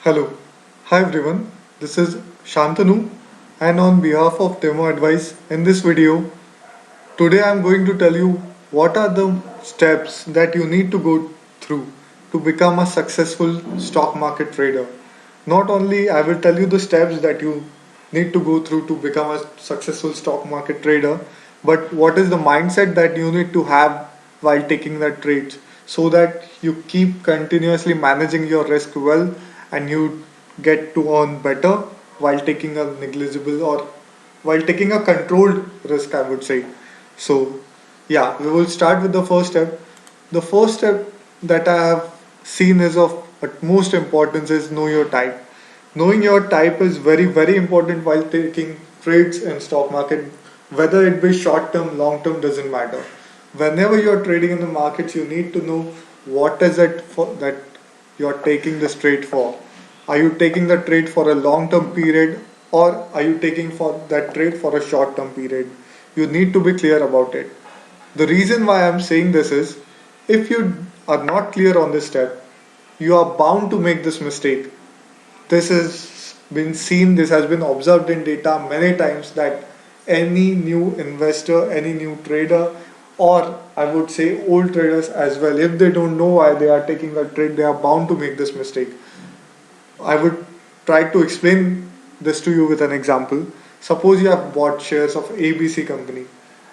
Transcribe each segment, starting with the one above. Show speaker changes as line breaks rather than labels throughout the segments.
Hello. Hi everyone. This is Shantanu and on behalf of Demo Advice in this video, today I'm going to tell you what are the steps that you need to go through to become a successful stock market trader. Not only I will tell you the steps that you need to go through to become a successful stock market trader, but what is the mindset that you need to have while taking that trades so that you keep continuously managing your risk well and you get to earn better while taking a negligible or while taking a controlled risk, I would say. So, yeah, we will start with the first step. The first step that I have seen is of utmost importance is know your type. Knowing your type is very, very important while taking trades in stock market. Whether it be short term, long term, doesn't matter. Whenever you're trading in the markets, you need to know what is it for that you're taking this trade for. Are you taking the trade for a long term period or are you taking for that trade for a short term period? You need to be clear about it. The reason why I'm saying this is if you are not clear on this step, you are bound to make this mistake. This has been seen, this has been observed in data many times that any new investor, any new trader, or I would say old traders as well, if they don't know why they are taking a trade, they are bound to make this mistake. I would try to explain this to you with an example. Suppose you have bought shares of ABC company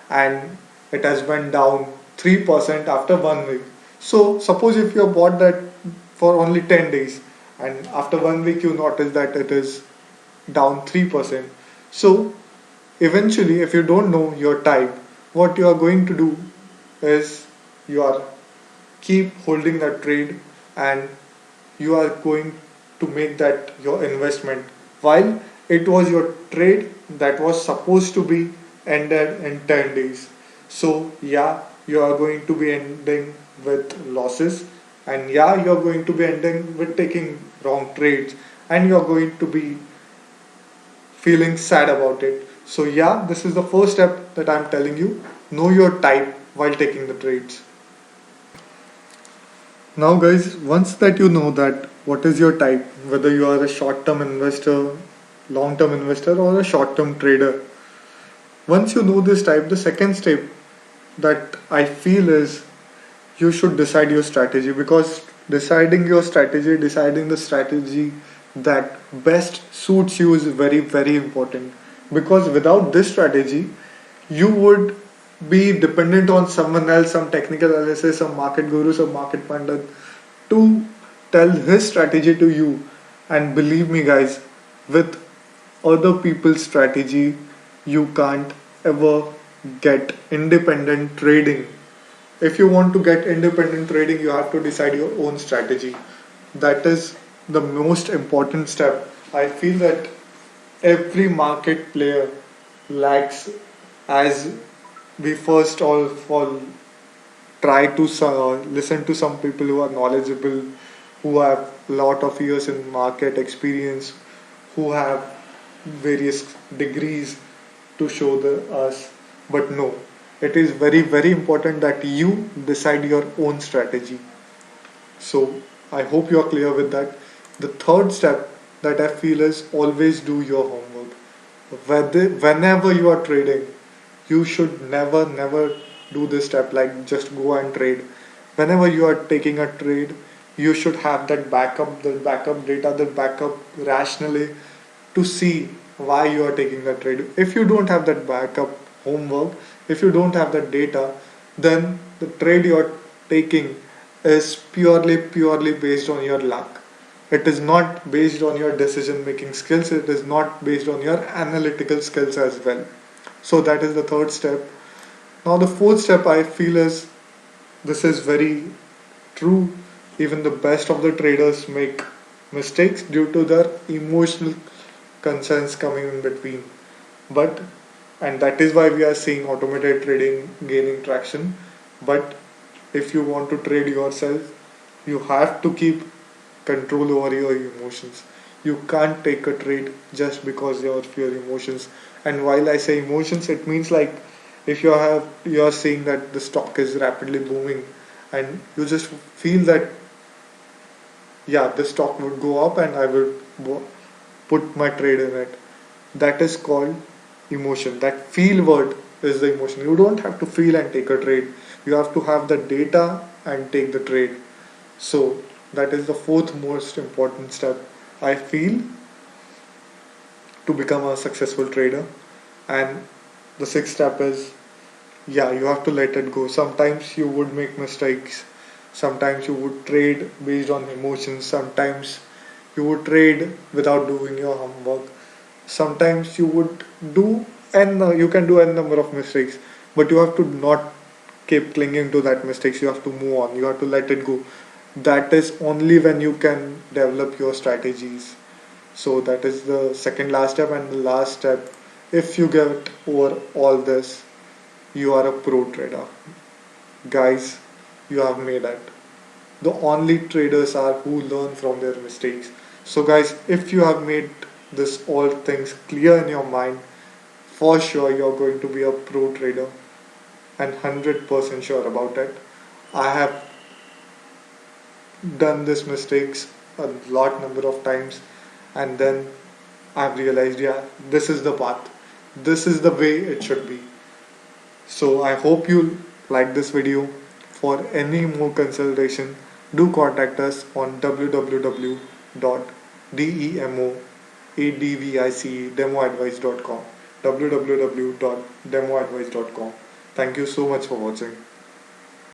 and it has went down 3% after 1 week. So suppose if you have bought that for only 10 days and after 1 week you notice that it is down 3%. So eventually if you don't know your type, what you are going to do is you are keep holding that trade and you are going to make that your investment while it was your trade that was supposed to be ended in 10 days. So yeah, you are going to be ending with losses and yeah, you are going to be ending with taking wrong trades and you are going to be feeling sad about it. So yeah, this is the first step that I'm telling you. Know your type while taking the trades. Now, guys, once that you know that what is your type, whether you are a short term investor, long term investor, or a short term trader, once you know this type, the second step that I feel is you should decide your strategy because deciding the strategy that best suits you is very, very important. Because without this strategy, you would be dependent on someone else, some technical analysis, some market guru, some market pundit to tell his strategy to you. And believe me, guys, with other people's strategy, you can't ever get independent trading. If you want to get independent trading, you have to decide your own strategy. That is the most important step. I feel that every market player lacks as we first all try to listen to some people who are knowledgeable, who have lot of years in market experience, who have various degrees to show us. But no, it is very, very important that you decide your own strategy. So I hope you are clear with that. The third step that I feel is always do your homework. Whenever you are trading, you should never do this step like just go and trade. Whenever you are taking a trade, you should have the backup data, the backup rationally to see why you are taking that trade. If you don't have that backup homework, if you don't have that data, then the trade you're taking is purely based on your luck. It is not based on your decision making skills, it is not based on your analytical skills as well. So that is the third step. Now the fourth step I feel is this is very true. Even the best of the traders make mistakes due to their emotional concerns coming in between. But and that is why we are seeing automated trading gaining traction. But if you want to trade yourself, you have to keep control over your emotions. You can't take a trade just because of your emotions. And while I say emotions, it means like if you are seeing that the stock is rapidly booming and you just feel that yeah, the stock would go up and I would put my trade in it. That is called emotion. That feel word is the emotion. You don't have to feel and take a trade. You have to have the data and take the trade. So that is the fourth most important step I feel to become a successful trader. And the sixth step is, yeah, you have to let it go. Sometimes you would make mistakes. Sometimes you would trade based on emotions. Sometimes you would trade without doing your homework. Sometimes you would do you can do n number of mistakes, but you have to not keep clinging to that mistakes. You have to move on. You have to let it go. That is only when you can develop your strategies. So that is the second last step, and the last step, if you get over all this, you are a pro trader. Guys, you have made it. The only traders are who learn from their mistakes. So guys, if you have made this all things clear in your mind, for sure you're going to be a pro trader and 100% sure about it. I have done these mistakes a lot number of times, and then I've realized, yeah, this is the path. This is the way it should be. So I hope you like this video. For any more consultation, do contact us on www.demoadvice.com. www.demoadvice.com. Thank you so much for watching.